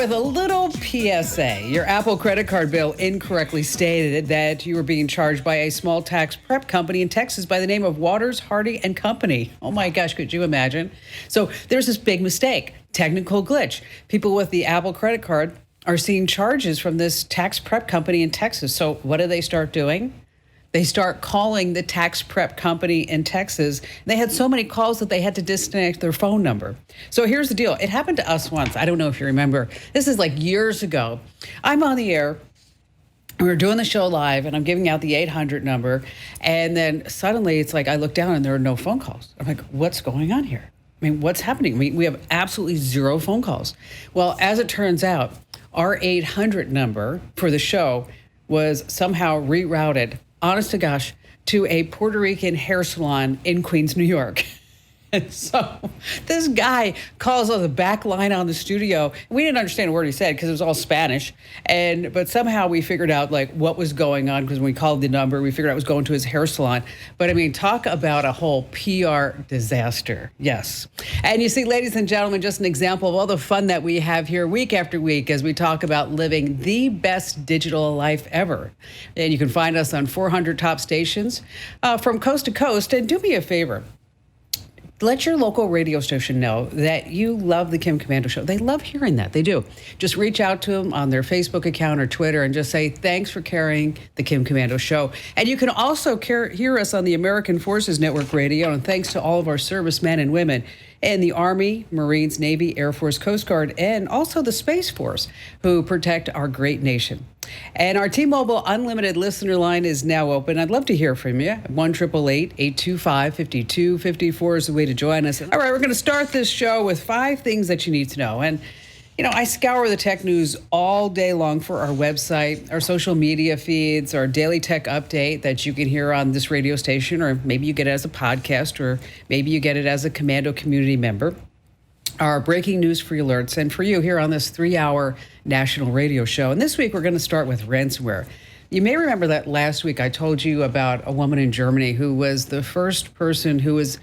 with a little PSA. Your Apple credit card bill incorrectly stated that you were being charged by a small tax prep company in Texas by the name of Waters, Hardy and Company. Oh my gosh, could you imagine? So there's this big mistake, technical glitch. People with the Apple credit card are seeing charges from this tax prep company in Texas. So what do they start doing? They start calling the tax prep company in Texas. They had so many calls that they had to disconnect their phone number. So here's the deal. It happened to us once. I don't know if you remember. This is like years ago. I'm on the air. We were doing the show live, and I'm giving out the 800 number. And then suddenly it's like I look down and there are no phone calls. I'm like, what's going on here? I mean, what's happening? We have absolutely zero phone calls. Well, as it turns out, our 800 number for the show was somehow rerouted, honest to gosh, to a Puerto Rican hair salon in Queens, New York. And so this guy calls on the back line on the studio. We didn't understand a word he said because it was all Spanish. But somehow we figured out like what was going on, because when we called the number, we figured out it was going to his hair salon. But I mean, talk about a whole PR disaster. Yes. And you see, ladies and gentlemen, just an example of all the fun that we have here week after week as we talk about living the best digital life ever. And you can find us on 400 top stations from coast to coast. And do me a favor. Let your local radio station know that you love the Kim Komando Show. They love hearing that. They do. Just reach out to them on their Facebook account or Twitter and just say, thanks for carrying the Kim Komando Show. And you can also hear us on the American Forces Network Radio. And thanks to all of our servicemen and women in the Army, Marines, Navy, Air Force, Coast Guard, and also the Space Force who protect our great nation. And our T-Mobile Unlimited listener line is now open. I'd love to hear from you. 1-888-825-5254 is the way to join us. All right, we're going to start this show with 5 things that you need to know. And, you know, I scour the tech news all day long for our website, our social media feeds, our daily tech update that you can hear on this radio station, or maybe you get it as a podcast, or maybe you get it as a Komando community member. Our breaking news free alerts, and for you here on this 3-hour national radio show. And this week, we're going to start with ransomware. You may remember that last week I told you about a woman in Germany who was the first person who was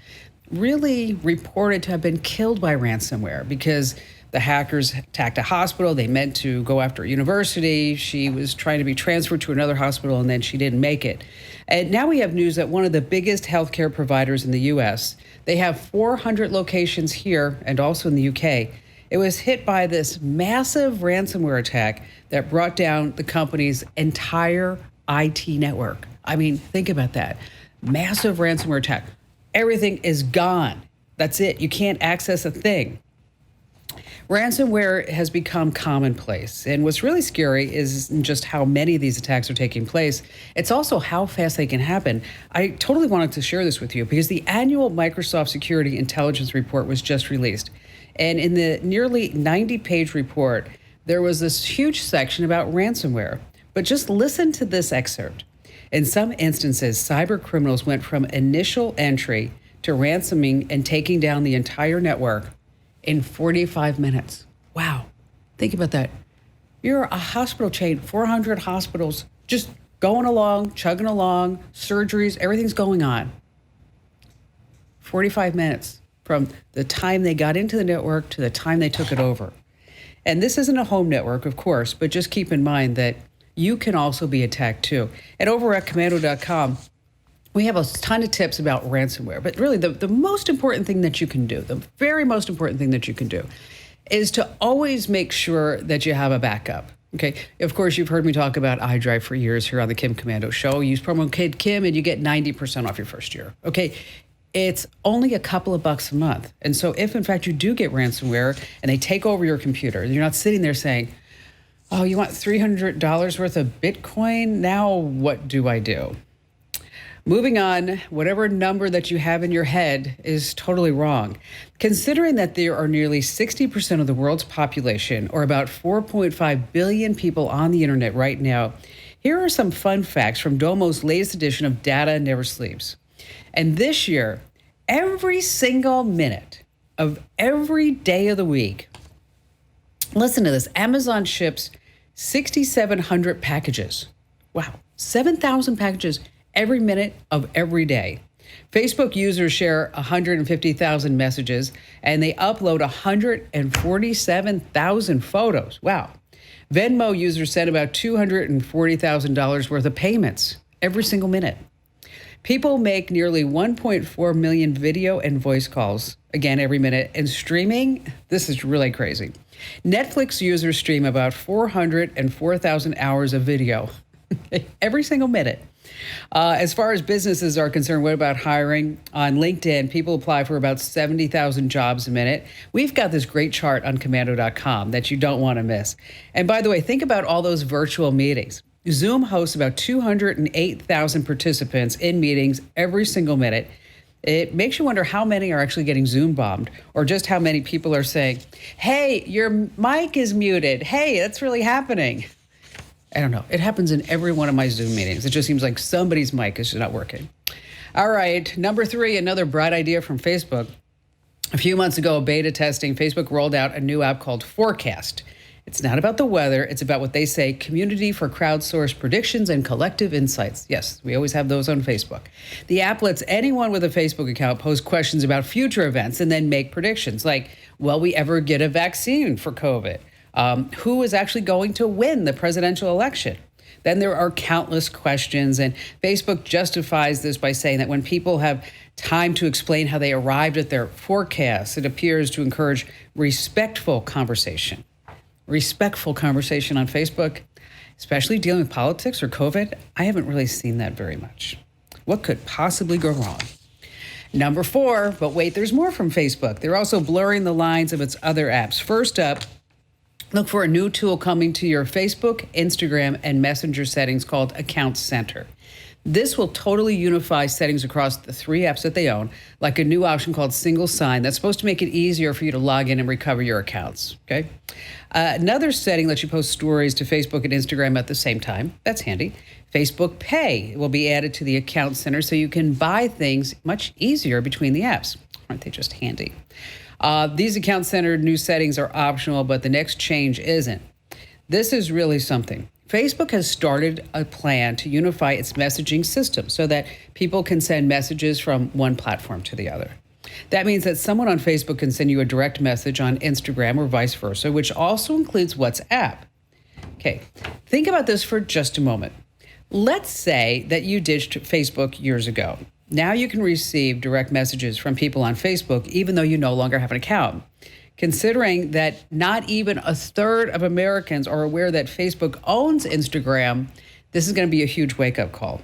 really reported to have been killed by ransomware because the hackers attacked a hospital. They meant to go after a university. She was trying to be transferred to another hospital, and then she didn't make it. And now we have news that one of the biggest healthcare providers in the U.S., they have 400 locations here and also in the UK. It was hit by this massive ransomware attack that brought down the company's entire IT network. I mean, think about that. Massive ransomware attack. Everything is gone. That's it. You can't access a thing. Ransomware has become commonplace. And what's really scary is just how many of these attacks are taking place. It's also how fast they can happen. I totally wanted to share this with you because the annual Microsoft Security Intelligence Report was just released. And in the nearly 90-page report, there was this huge section about ransomware. But just listen to this excerpt. In some instances, cyber criminals went from initial entry to ransoming and taking down the entire network in 45 minutes. Wow. Think about that. You're a hospital chain, 400 hospitals, just going along, chugging along, surgeries, everything's going on. 45 minutes from the time they got into the network to the time they took it over. And this isn't a home network, of course, but just keep in mind that you can also be attacked too. And over at Komando.com, we have a ton of tips about ransomware, but really the most important thing that you can do, the very most important thing that you can do is to always make sure that you have a backup. Okay. Of course, you've heard me talk about iDrive for years here on the Kim Komando Show. Use promo code Kim and you get 90% off your first year. Okay. It's only a couple of bucks a month. And so if in fact you do get ransomware and they take over your computer, you're not sitting there saying, oh, you want $300 worth of Bitcoin? Now what do I do? Moving on, whatever number that you have in your head is totally wrong. Considering that there are nearly 60% of the world's population, or about 4.5 billion people on the internet right now, here are some fun facts from Domo's latest edition of Data Never Sleeps. And this year, every single minute of every day of the week, listen to this, Amazon ships 6,700 packages. Wow, 7,000 packages every minute of every day. Facebook users share 150,000 messages and they upload 147,000 photos. Wow. Venmo users send about $240,000 worth of payments every single minute. People make nearly 1.4 million video and voice calls, again, every minute. And streaming, this is really crazy. Netflix users stream about 404,000 hours of video every single minute. As far as businesses are concerned, what about hiring? On LinkedIn, people apply for about 70,000 jobs a minute. We've got this great chart on Komando.com that you don't want to miss. And by the way, think about all those virtual meetings. Zoom hosts about 208,000 participants in meetings every single minute. It makes you wonder how many are actually getting Zoom bombed, or just how many people are saying, hey, your mic is muted. Hey, that's really happening. I don't know. It happens in every one of my Zoom meetings. It just seems like somebody's mic is not working. All right. Number 3, another bright idea from Facebook. A few months ago, beta testing, Facebook rolled out a new app called Forecast. It's not about the weather. It's about what they say, community for crowdsourced predictions and collective insights. Yes, we always have those on Facebook. The app lets anyone with a Facebook account pose questions about future events and then make predictions like, will we ever get a vaccine for COVID? Who is actually going to win the presidential election? Then there are countless questions, and Facebook justifies this by saying that when people have time to explain how they arrived at their forecasts, it appears to encourage respectful conversation. Respectful conversation on Facebook, especially dealing with politics or COVID, I haven't really seen that very much. What could possibly go wrong? Number 4, but wait, there's more from Facebook. They're also blurring the lines of its other apps. First up, look for a new tool coming to your Facebook, Instagram, and Messenger settings called Account Center. This will totally unify settings across the 3 apps that they own, like a new option called Single Sign that's supposed to make it easier for you to log in and recover your accounts, okay? Another setting lets you post stories to Facebook and Instagram at the same time. That's handy. Facebook Pay will be added to the Account Center so you can buy things much easier between the apps. Aren't they just handy? These Account Center new settings are optional, but the next change isn't. This is really something. Facebook has started a plan to unify its messaging system so that people can send messages from one platform to the other. That means that someone on Facebook can send you a direct message on Instagram or vice versa, which also includes WhatsApp. Okay, think about this for just a moment. Let's say that you ditched Facebook years ago. Now you can receive direct messages from people on Facebook, even though you no longer have an account. Considering that not even a third of Americans are aware that Facebook owns Instagram, this is going to be a huge wake-up call.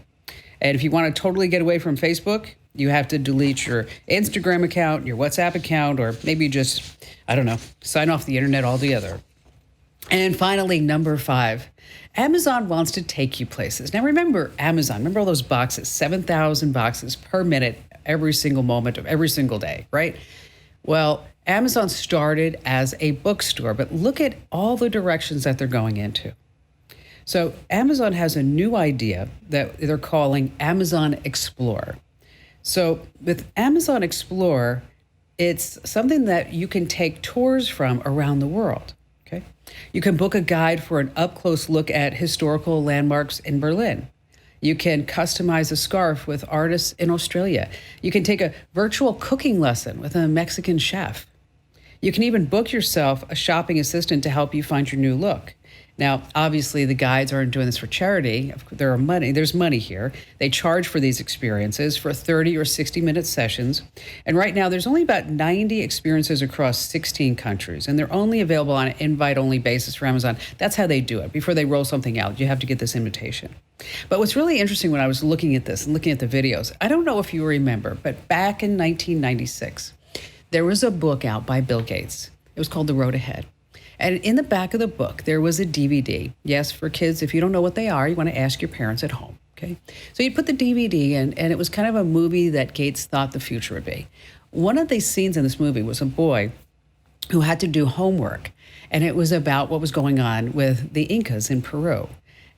And if you want to totally get away from Facebook, you have to delete your Instagram account, your WhatsApp account, or maybe just, I don't know, sign off the internet altogether. And finally, number 5, Amazon wants to take you places. Now remember Amazon, remember all those boxes, 7,000 boxes per minute, every single moment of every single day, right? Well, Amazon started as a bookstore, but look at all the directions that they're going into. So Amazon has a new idea that they're calling Amazon Explore. So with Amazon Explore, it's something that you can take tours from around the world, okay? You can book a guide for an up-close look at historical landmarks in Berlin. You can customize a scarf with artists in Australia. You can take a virtual cooking lesson with a Mexican chef. You can even book yourself a shopping assistant to help you find your new look. Now, obviously, the guides aren't doing this for charity. There's money here. They charge for these experiences for 30 or 60-minute sessions. And right now, there's only about 90 experiences across 16 countries, and they're only available on an invite-only basis for Amazon. That's how they do it. Before they roll something out, you have to get this invitation. But what's really interesting when I was looking at this and looking at the videos, I don't know if you remember, but back in 1996, there was a book out by Bill Gates. It was called The Road Ahead. And in the back of the book, there was a DVD. Yes, for kids, if you don't know what they are, you want to ask your parents at home, okay? So you'd put the DVD in, and it was kind of a movie that Gates thought the future would be. One of the scenes in this movie was a boy who had to do homework, and it was about what was going on with the Incas in Peru.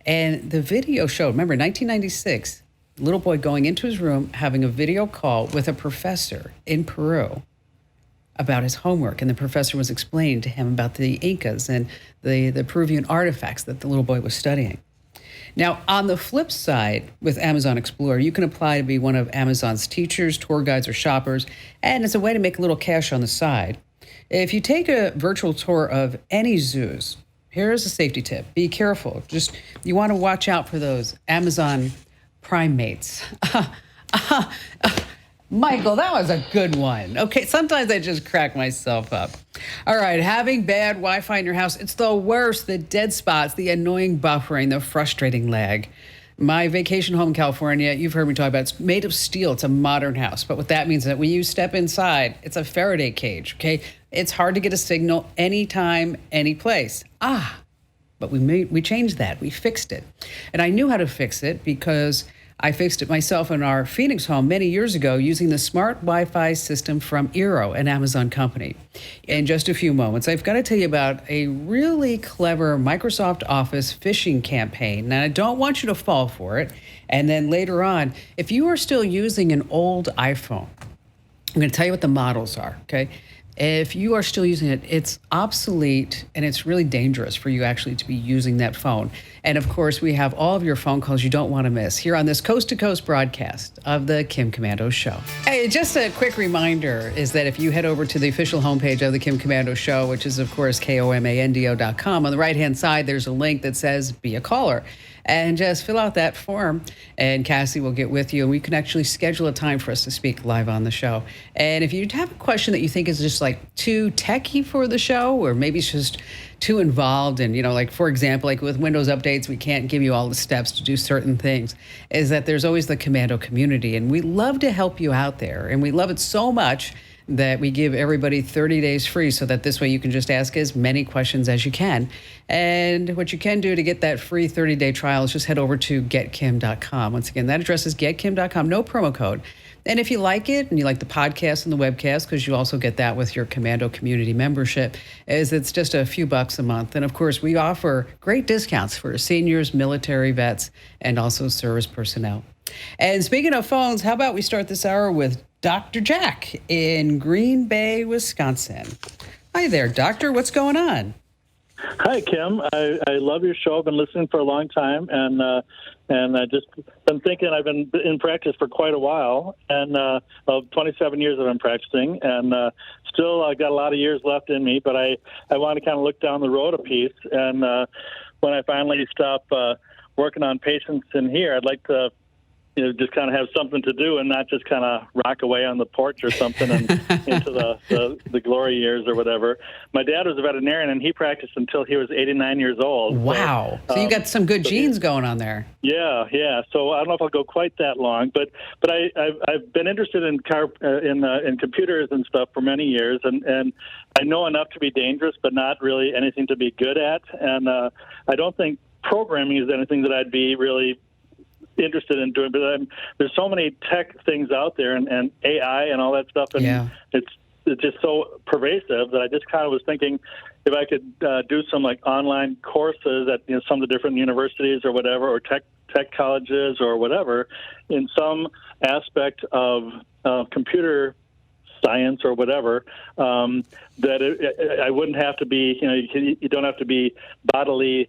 And the video showed, remember, 1996, little boy going into his room, having a video call with a professor in Peru about his homework, and the professor was explaining to him about the Incas and the Peruvian artifacts that the little boy was studying. Now, on the flip side, with Amazon Explorer, you can apply to be one of Amazon's teachers, tour guides, or shoppers, and it's a way to make a little cash on the side. If you take a virtual tour of any zoos, here's a safety tip. Be careful. You want to watch out for those Amazon primates. Michael, that was a good one. Okay, sometimes I just crack myself up. All right, having bad Wi-Fi in your house, it's the worst. The dead spots, the annoying buffering, the frustrating lag. My vacation home in California, you've heard me talk about, it's made of steel. It's a modern house. But what that means is that when you step inside, it's a Faraday cage, okay? It's hard to get a signal anytime, any place. But we changed that. We fixed it. And I knew how to fix it because I fixed it myself in our Phoenix home many years ago using the smart Wi-Fi system from Eero, an Amazon company. In just a few moments, I've got to tell you about a really clever Microsoft Office phishing campaign. Now, I don't want you to fall for it. And then later on, if you are still using an old iPhone, I'm going to tell you what the models are, okay? If you are still using it, it's obsolete and it's really dangerous for you actually to be using that phone. And of course, we have all of your phone calls you don't want to miss here on this Coast to Coast broadcast of the Kim Komando Show. Hey, just a quick reminder is that if you head over to the official homepage of the Kim Komando Show, which is of course komando.com, on the right-hand side, there's a link that says be a caller. And just fill out that form, and Cassie will get with you, and we can actually schedule a time for us to speak live on the show. And if you have a question that you think is just like too techy for the show, or maybe it's just too involved, and like for example, like with Windows updates, we can't give you all the steps to do certain things, is that there's always the Komando community, and we love to help you out there, and we love it so much that we give everybody 30 days free so that this way you can just ask as many questions as you can. And what you can do to get that free 30-day trial is just head over to getkim.com. Once again, that address is getkim.com, no promo code. And if you like it and you like the podcast and the webcast, because you also get that with your Komando community membership, is it's just a few bucks a month. And of course, we offer great discounts for seniors, military vets, and also service personnel. And speaking of phones, how about we start this hour with Dr. Jack in Green Bay, Wisconsin. Hi there, Doctor. What's going on? Hi, Kim. I love your show. I've been listening for a long time, and I just been thinking. I've been in practice for quite a while, and 27 years I've been practicing, and still I got a lot of years left in me. But I want to kind of look down the road a piece, and when I finally stop working on patients in here, I'd like to just kind of have something to do and not just kind of rock away on the porch or something and into the glory years or whatever. My dad was a veterinarian, and he practiced until he was 89 years old. Wow. So you got some good genes going on there. Yeah. So I don't know if I'll go quite that long, but I've been interested in computers and stuff for many years, and I know enough to be dangerous, but not really anything to be good at. And I don't think programming is anything that I'd be really interested in doing, but there's so many tech things out there and AI and all that stuff, and it's just so pervasive that I just kind of was thinking if I could do some like online courses at some of the different universities or whatever, or tech colleges or whatever, in some aspect of computer science or whatever, that I wouldn't have to be, you don't have to be bodily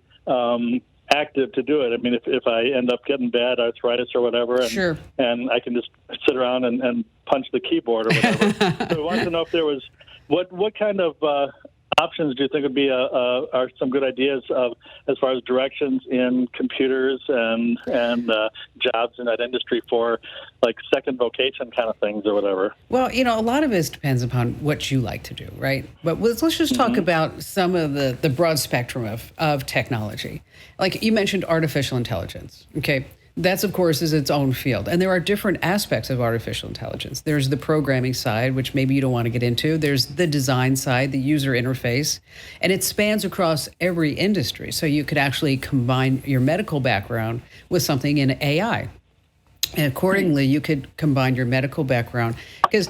active to do it. I mean, if I end up getting bad arthritis or whatever, and I can just sit around and punch the keyboard or whatever. So I wanted to know if there was, what kind of options do you think would be are some good ideas of as far as directions in computers and jobs in that industry for like second vocation kind of things or whatever? Well, a lot of it depends upon what you like to do, right? But let's just talk about some of the broad spectrum of technology. Like you mentioned artificial intelligence, okay? That's, of course, is its own field. And there are different aspects of artificial intelligence. There's the programming side, which maybe you don't want to get into. There's the design side, the user interface. And it spans across every industry. So you could actually combine your medical background with something in AI. And accordingly, you could combine your medical background. Because,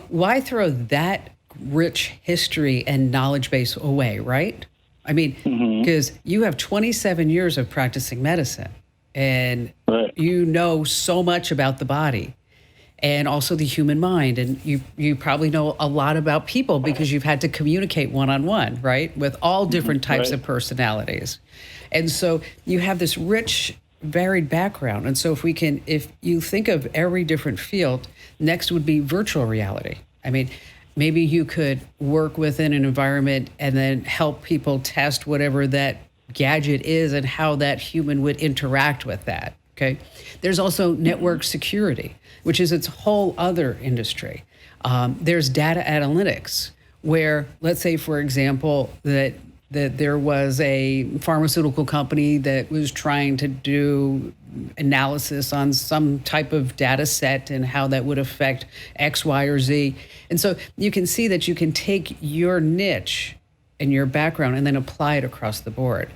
why throw that rich history and knowledge base away, right? I mean, because you have 27 years of practicing medicine. And you know so much about the body and also the human mind. And you probably know a lot about people because you've had to communicate one-on-one, right, with all different types of personalities. And so you have this rich varied background. And so if you think of every different field, next would be virtual reality. I mean, maybe you could work within an environment and then help people test whatever that gadget is and how that human would interact with that. Okay. There's also network security, which is its whole other industry. There's data analytics, where, let's say, for example, that there was a pharmaceutical company that was trying to do analysis on some type of data set and how that would affect X, Y, or Z. And so you can see that you can take your niche and your background and then apply it across the board.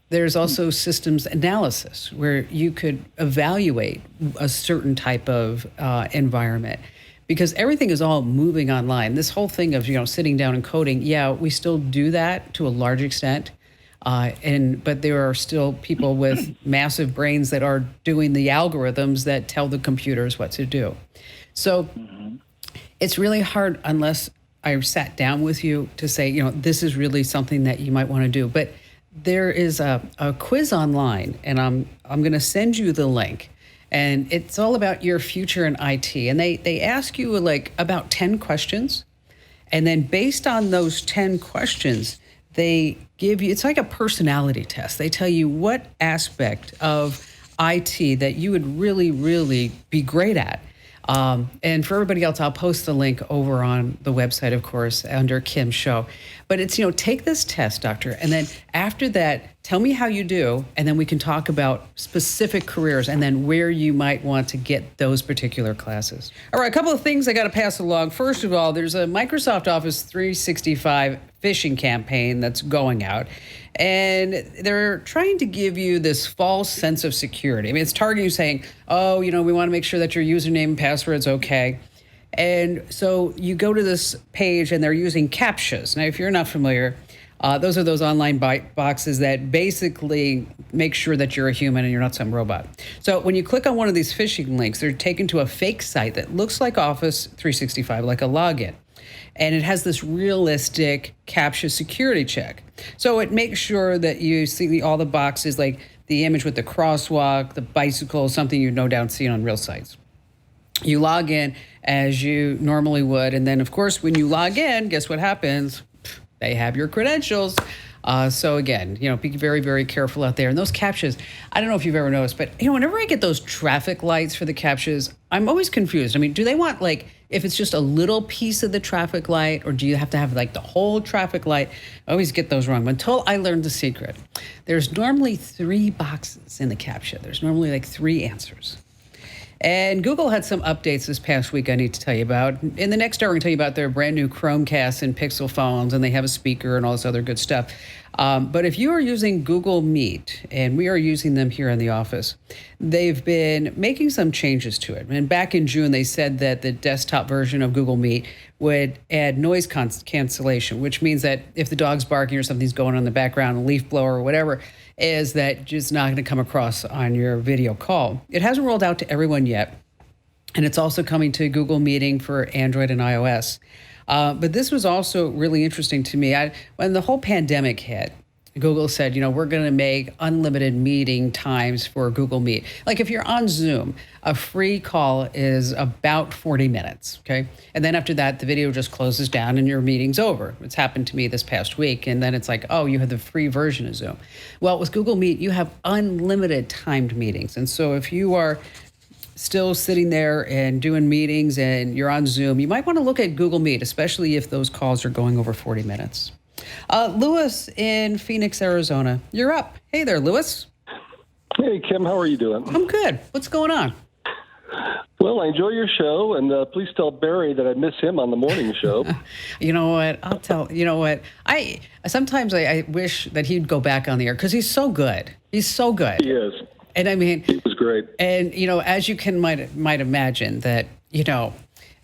There's also systems analysis, where you could evaluate a certain type of environment, because everything is all moving online. This whole thing of, sitting down and coding, yeah, we still do that to a large extent. But there are still people with massive brains that are doing the algorithms that tell the computers what to do. So it's really hard unless I sat down with you to say, this is really something that you might want to do. But there is a quiz online, and I'm going to send you the link. And it's all about your future in IT. And they ask you about 10 questions. And then based on those 10 questions, they give you, it's like a personality test. They tell you what aspect of IT that you would really, really be great at. And for everybody else, I'll post the link over on the website, of course, under Kim's show. But it's, take this test, doctor, and then after that, tell me how you do, and then we can talk about specific careers and then where you might want to get those particular classes. All right, a couple of things I got to pass along. First of all, there's a Microsoft Office 365 phishing campaign that's going out. And they're trying to give you this false sense of security. I mean, it's targeting you saying, oh, we want to make sure that your username and password's okay. And so you go to this page and they're using CAPTCHAs. Now, if you're not familiar, those are those online boxes that basically make sure that you're a human and you're not some robot. So when you click on one of these phishing links, they're taken to a fake site that looks like Office 365, like a login. And it has this realistic CAPTCHA security check. So it makes sure that you see all the boxes, like the image with the crosswalk, the bicycle, something you no doubt see on real sites. You log in as you normally would. And then, of course, when you log in, guess what happens? They have your credentials. So again, be very, very careful out there. And those CAPTCHAs, I don't know if you've ever noticed, but whenever I get those traffic lights for the CAPTCHAs, I'm always confused. I mean, do they want if it's just a little piece of the traffic light, or do you have to have the whole traffic light? I always get those wrong. Until I learned the secret, there's normally 3 boxes in the CAPTCHA. There's normally 3 answers. And Google had some updates this past week I need to tell you about. In the next hour, I'm going to tell you about their brand new Chromecast and Pixel phones, and they have a speaker and all this other good stuff. But if you are using Google Meet, and we are using them here in the office, they've been making some changes to it. And back in June, they said that the desktop version of Google Meet would add noise cancellation, which means that if the dog's barking or something's going on in the background, a leaf blower or whatever, is that just not going to come across on your video call. It hasn't rolled out to everyone yet, and it's also coming to Google Meeting for Android and iOS. But this was also really interesting to me. When the whole pandemic hit, Google said, we're going to make unlimited meeting times for Google Meet. Like if you're on Zoom, a free call is about 40 minutes, okay? And then after that, the video just closes down and your meeting's over. It's happened to me this past week. And then it's like, oh, you have the free version of Zoom. Well, with Google Meet, you have unlimited timed meetings. And so if you are still sitting there and doing meetings and you're on Zoom, you might want to look at Google Meet, especially if those calls are going over 40 minutes. Lewis in Phoenix, Arizona, you're up. Hey there, Lewis. Hey, Kim, how are you doing? I'm good. What's going on? Well, I enjoy your show, and please tell Barry that I miss him on the morning show. You know what? I'll tell. You know what? Sometimes I wish that he'd go back on the air because he's so good. He's so good. He is. And I mean, he was great. And as you might imagine that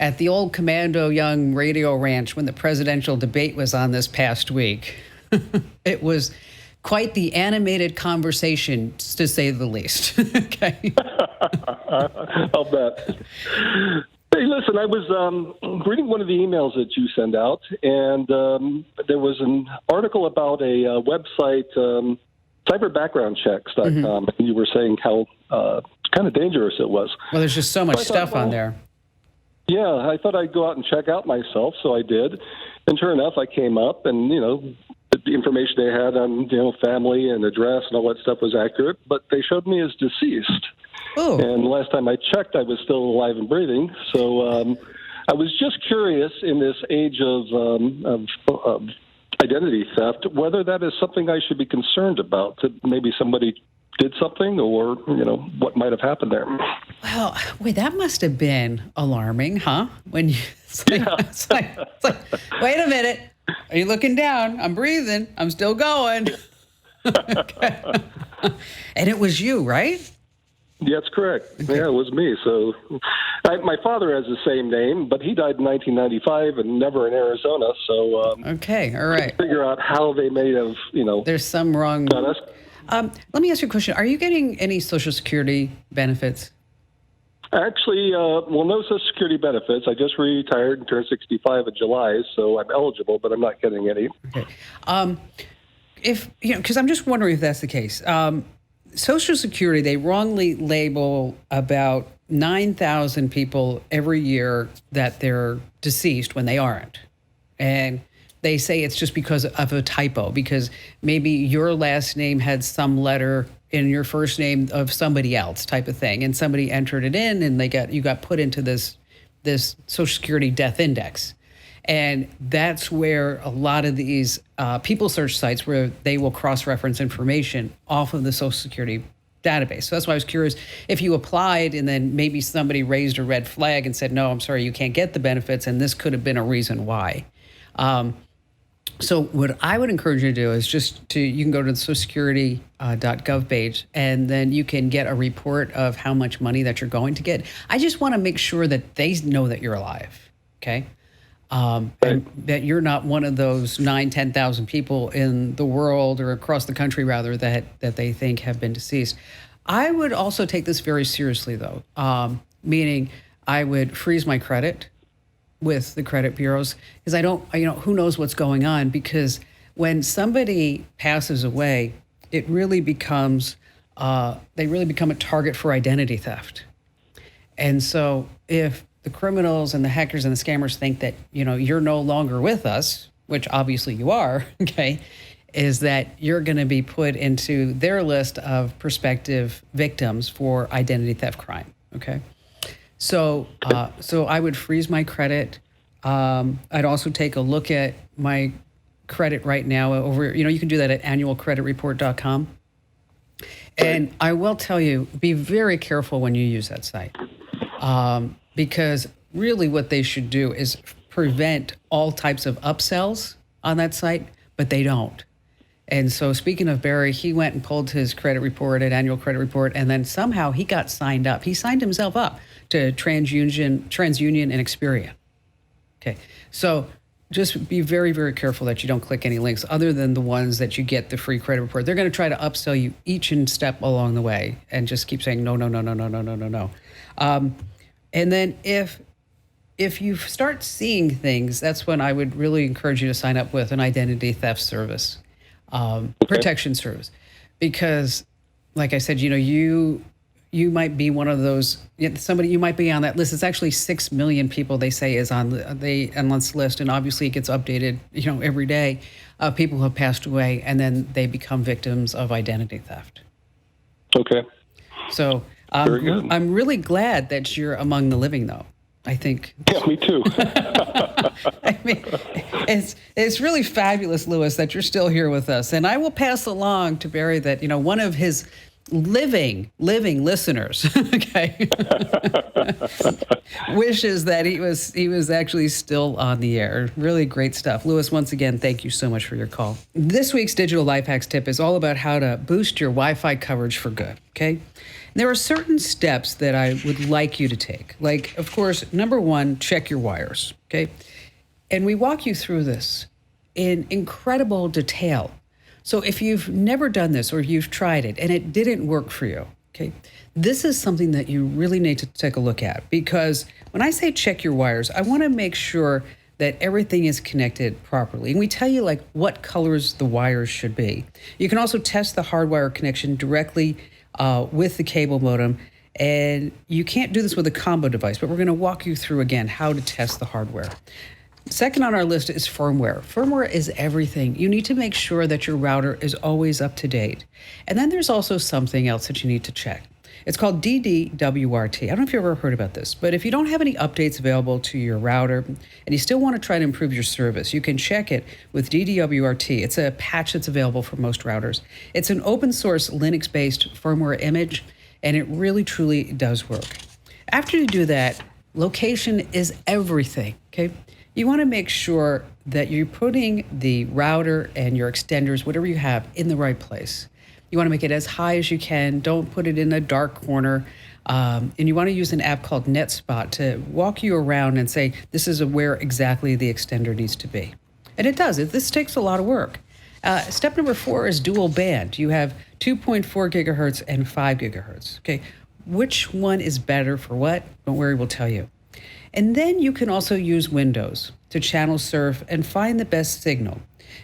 at the old Komando Young Radio Ranch when the presidential debate was on this past week, it was quite the animated conversation, to say the least. Okay. I'll bet. Hey, listen, I was reading one of the emails that you send out, and there was an article about a website cyberbackgroundchecks.com, and you were saying how kind of dangerous it was. Well, there's just so much stuff on there. Yeah, I thought I'd go out and check out myself, so I did. And sure enough, I came up, and, the information they had on, family and address and all that stuff was accurate, but they showed me as deceased. Oh. And the last time I checked, I was still alive and breathing. So I was just curious in this age of identity theft, whether that is something I should be concerned about, that maybe somebody did something or, what might have happened there. Well, wait, that must have been alarming, huh? When you, it's like, wait a minute. Are you looking down? I'm breathing. I'm still going. And it was you, right? Yeah, that's correct. Okay. Yeah, it was me. So my father has the same name, but he died in 1995 and never in Arizona. So okay, all right. Figure out how they may have, There's some wrong. done us. Let me ask you a question. Are you getting any Social Security benefits? Actually, no Social Security benefits. I just retired and turned 65 in July, so I'm eligible, but I'm not getting any. Okay. Because I'm just wondering if that's the case. Social Security, they wrongly label about 9,000 people every year that they're deceased when they aren't. And they say it's just because of a typo, because maybe your last name had some letter in your first name of somebody else type of thing. And somebody entered it in and you got put into this Social Security death index. And that's where a lot of these people search sites where they will cross-reference information off of the Social Security database. So that's why I was curious if you applied and then maybe somebody raised a red flag and said, no, I'm sorry, you can't get the benefits. And this could have been a reason why. So what I would encourage you to do is you can go to the socialsecurity.gov page, and then you can get a report of how much money that you're going to get. I just want to make sure that they know that you're alive, okay? And that you're not one of those 10,000 people in the world or across the country, rather, that they think have been deceased. I would also take this very seriously, though, meaning I would freeze my credit with the credit bureaus, because I don't, who knows what's going on, because when somebody passes away, it really becomes, they really become a target for identity theft. And so if the criminals and the hackers and the scammers think that, you're no longer with us, which obviously you are, okay, is that you're going to be put into their list of prospective victims for identity theft crime, okay? So I would freeze my credit. I'd also take a look at my credit right now over, you can do that at annualcreditreport.com. And I will tell you, be very careful when you use that site. Because really what they should do is prevent all types of upsells on that site, but they don't. And so speaking of Barry, he went and pulled his credit report at Annual Credit Report, and then somehow he got signed up. He signed himself up to TransUnion and Experian. Okay, so just be very, very careful that you don't click any links other than the ones that you get the free credit report. They're going to try to upsell you each and step along the way and just keep saying no. And then if you start seeing things, that's when I would really encourage you to sign up with an identity theft service, protection service, because, like I said, you might be one of those, you might be on that list. It's actually 6 million people they say is on this list, and obviously it gets updated, every day. People who have passed away, and then they become victims of identity theft. Okay. So very good. I'm really glad that you're among the living, though. I think. Yeah, me too. I mean, it's really fabulous, Louis, that you're still here with us. And I will pass along to Barry that, one of his living listeners, okay, wishes that he was actually still on the air. Really great stuff. Louis, once again, thank you so much for your call. This week's Digital Life Hacks tip is all about how to boost your Wi-Fi coverage for good, okay? There are certain steps that I would like you to take. Like, of course, number one, check your wires, okay? And we walk you through this in incredible detail. So if you've never done this or you've tried it and it didn't work for you, okay, this is something that you really need to take a look at, because when I say check your wires, I want to make sure that everything is connected properly. And we tell you like what colors the wires should be. You can also test the hardwire connection directly with the cable modem. And you can't do this with a combo device, but we're going to walk you through again how to test the hardware. Second on our list is firmware. Firmware is everything. You need to make sure that your router is always up to date. And then there's also something else that you need to check. It's called DDWRT. I don't know if you've ever heard about this, but if you don't have any updates available to your router and you still want to try to improve your service, you can check it with DDWRT. It's a patch that's available for most routers. It's an open source Linux-based firmware image, and it really, truly does work. After you do that, location is everything, okay? You want to make sure that you're putting the router and your extenders, whatever you have, in the right place. You want to make it as high as you can. Don't put it in a dark corner. And you want to use an app called NetSpot to walk you around and say, this is where exactly the extender needs to be. And it does. This takes a lot of work. Step number 4 is dual band. You have 2.4 gigahertz and 5 gigahertz. Okay, which one is better for what? Don't worry, we'll tell you. And then you can also use Windows to channel surf and find the best signal.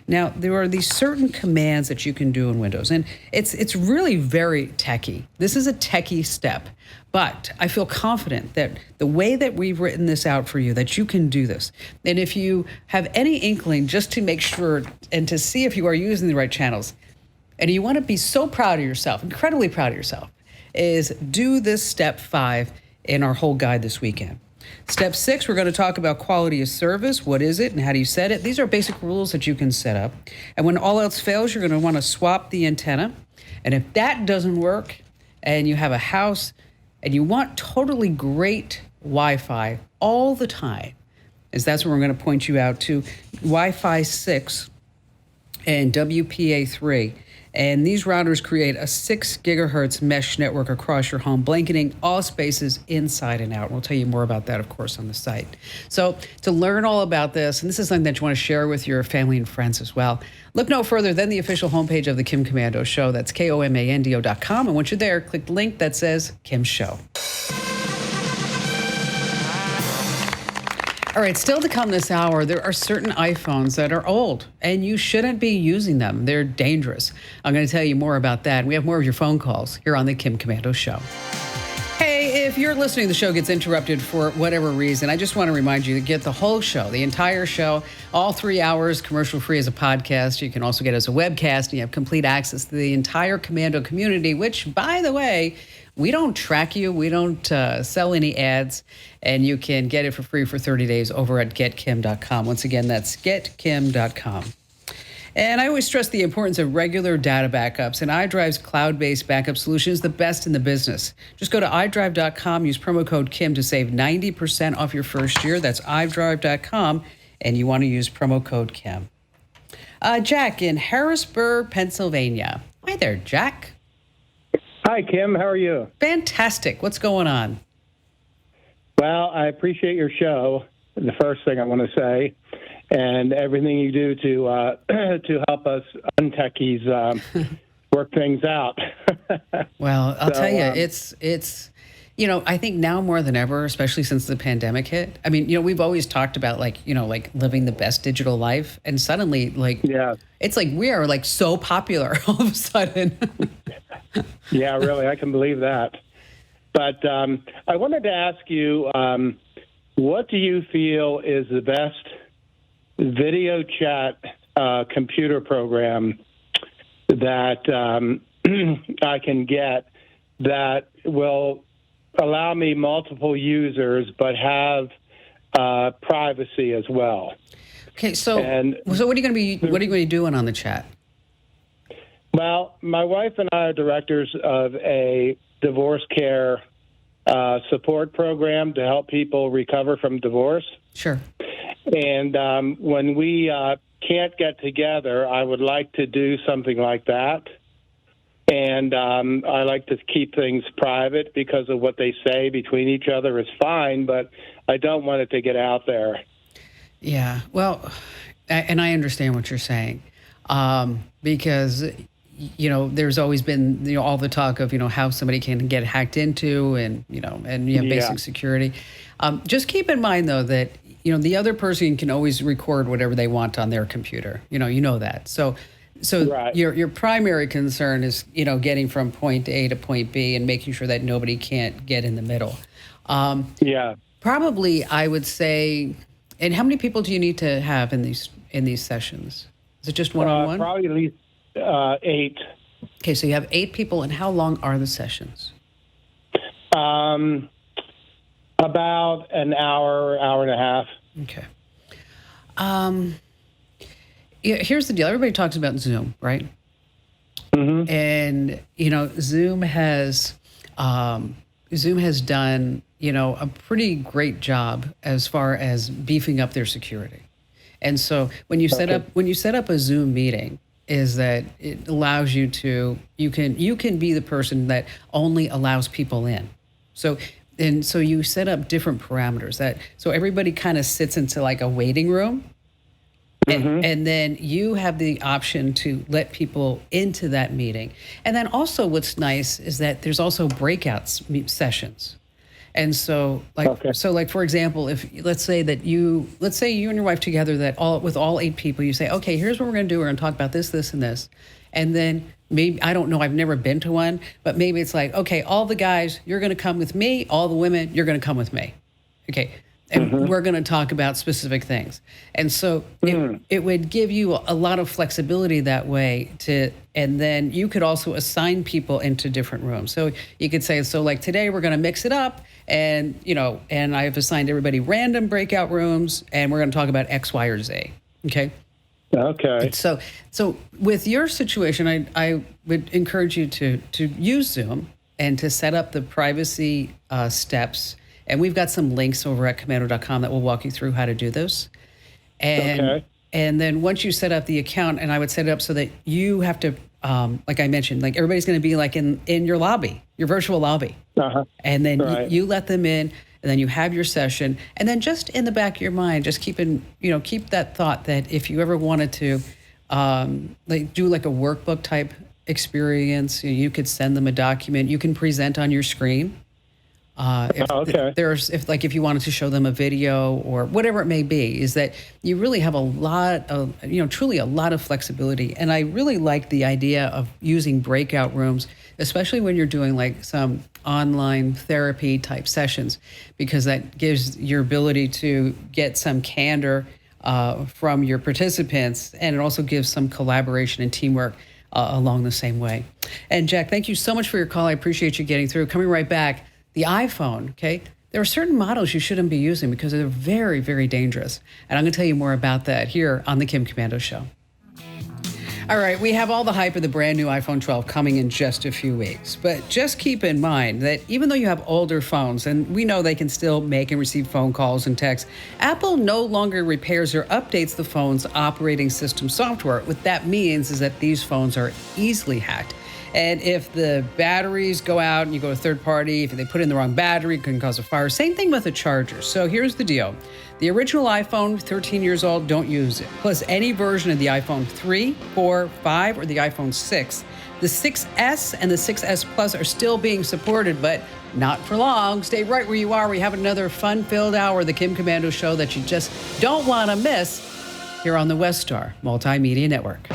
Now, there are these certain commands that you can do in Windows, and it's really very techie. This is a techie step, but I feel confident that the way that we've written this out for you, that you can do this. And if you have any inkling just to make sure and to see if you are using the right channels, and you want to be so proud of yourself, incredibly proud of yourself, is do this step 5 in our whole guide this weekend. Step 6, we're going to talk about quality of service. What is it and how do you set it? These are basic rules that you can set up. And when all else fails, you're going to want to swap the antenna. And if that doesn't work and you have a house and you want totally great Wi-Fi all the time, as that's where we're going to point you out to Wi-Fi 6 and WPA3. And these routers create a 6 gigahertz mesh network across your home, blanketing all spaces inside and out. We'll tell you more about that, of course, on the site. So to learn all about this, and this is something that you want to share with your family and friends as well, look no further than the official homepage of the Kim Komando Show. That's KOMANDO.com. And once you're there, click the link that says Kim Show. All right, still to come this hour, there are certain iPhones that are old, and you shouldn't be using them. They're dangerous. I'm going to tell you more about that. We have more of your phone calls here on the Kim Komando Show. Hey, if you're listening, the show gets interrupted for whatever reason, I just want to remind you to get the whole show, the entire show, all 3 hours, commercial-free as a podcast. You can also get it as a webcast, and you have complete access to the entire Komando community, which, by the way, we don't track you. We don't sell any ads. And you can get it for free for 30 days over at getkim.com. Once again, that's getkim.com. And I always stress the importance of regular data backups. And iDrive's cloud-based backup solution is the best in the business. Just go to iDrive.com, use promo code KIM to save 90% off your first year. That's iDrive.com. And you want to use promo code KIM. Jack in Harrisburg, Pennsylvania. Hi there, Jack. Hi, Kim. How are you? Fantastic. What's going on? Well, I appreciate your show, the first thing I want to say, and everything you do to to help us untechies work things out. Well, I'll tell you, it's I think now more than ever, especially since the pandemic hit. I mean, we've always talked about like living the best digital life, and suddenly it's like we are like so popular all of a sudden. Yeah, really, I can believe that. But I wanted to ask you, what do you feel is the best video chat computer program that I can get that will allow me multiple users but have privacy as well? Okay, so what are you going to be doing on the chat? Well, my wife and I are directors of a divorce care support program to help people recover from divorce. Sure. And when we can't get together, I would like to do something like that. And I like to keep things private because of what they say between each other is fine, but I don't want it to get out there. Yeah, well, and I understand what you're saying because there's always been, all the talk of, how somebody can get hacked into and you have basic security. Just keep in mind, though, that, the other person can always record whatever they want on their computer. You know that. So Right. your primary concern is, getting from point A to point B and making sure that nobody can't get in the middle. Yeah. Probably, I would say. And how many people do you need to have in these sessions? Is it just one-on-one? Probably at least 8. Okay, so you have 8 people, and how long are the sessions? About an hour, hour and a half. Okay. Here's the deal. Everybody talks about Zoom, right? Mm-hmm. And Zoom has done a pretty great job as far as beefing up their security. And so when you set up a Zoom meeting, is that it allows you to you can be the person that only allows people in. So you set up different parameters so everybody kind of sits into like a waiting room. And then you have the option to let people into that meeting. And then also what's nice is that there's also breakout sessions. And so for example, if let's say you and your wife together with all 8 people, you say, okay, here's what we're going to do. We're going to talk about this, this, and this. And then maybe, I don't know, I've never been to one, but maybe it's like, okay, all the guys, you're going to come with me. All the women, you're going to come with me. Okay. And we're going to talk about specific things. And so it would give you a lot of flexibility that way and then you could also assign people into different rooms. So you could say, so like today we're going to mix it up and I've assigned everybody random breakout rooms and we're going to talk about X, Y, or Z. Okay. Okay. So with your situation, I would encourage you to use Zoom and to set up the privacy steps. And we've got some links over at Komando.com that will walk you through how to do this. And then once you set up the account, and I would set it up so that you have to, like I mentioned, like everybody's going to be like in your lobby, your virtual lobby. And then you let them in, and then you have your session. And then just in the back of your mind, just keep that thought that if you ever wanted to do like a workbook type experience, you could send them a document. You can present on your screen. If you wanted to show them a video or whatever it may be, is that you really have a lot of, truly a lot of flexibility. And I really like the idea of using breakout rooms, especially when you're doing like some online therapy type sessions, because that gives your ability to get some candor from your participants. And it also gives some collaboration and teamwork along the same way. And Jack, thank you so much for your call. I appreciate you getting through. Coming right back. The iPhone, okay? There are certain models you shouldn't be using because they're very, very dangerous. And I'm going to tell you more about that here on the Kim Komando Show. All right, we have all the hype of the brand new iPhone 12 coming in just a few weeks. But just keep in mind that even though you have older phones, and we know they can still make and receive phone calls and texts, Apple no longer repairs or updates the phone's operating system software. What that means is that these phones are easily hacked. And if the batteries go out and you go to third party, if they put in the wrong battery, it can cause a fire. Same thing with a charger. So here's the deal. The original iPhone, 13 years old, don't use it. Plus any version of the iPhone 3, 4, 5, or the iPhone 6. The 6S and the 6S Plus are still being supported, but not for long. Stay right where you are. We have another fun-filled hour of the Kim Komando Show that you just don't want to miss here on the West Star Multimedia Network.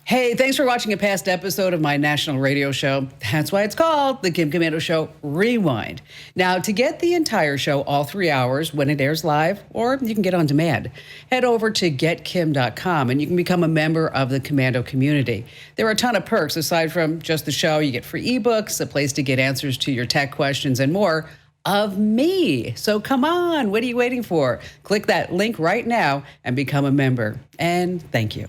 Hey, thanks for watching a past episode of my national radio show. That's why it's called The Kim Komando Show Rewind. Now, to get the entire show, all 3 hours, when it airs live, or you can get on demand, head over to getkim.com and you can become a member of the Komando community. There are a ton of perks. Aside from just the show, you get free ebooks, a place to get answers to your tech questions, and more of me. So come on, what are you waiting for? Click that link right now and become a member. And thank you.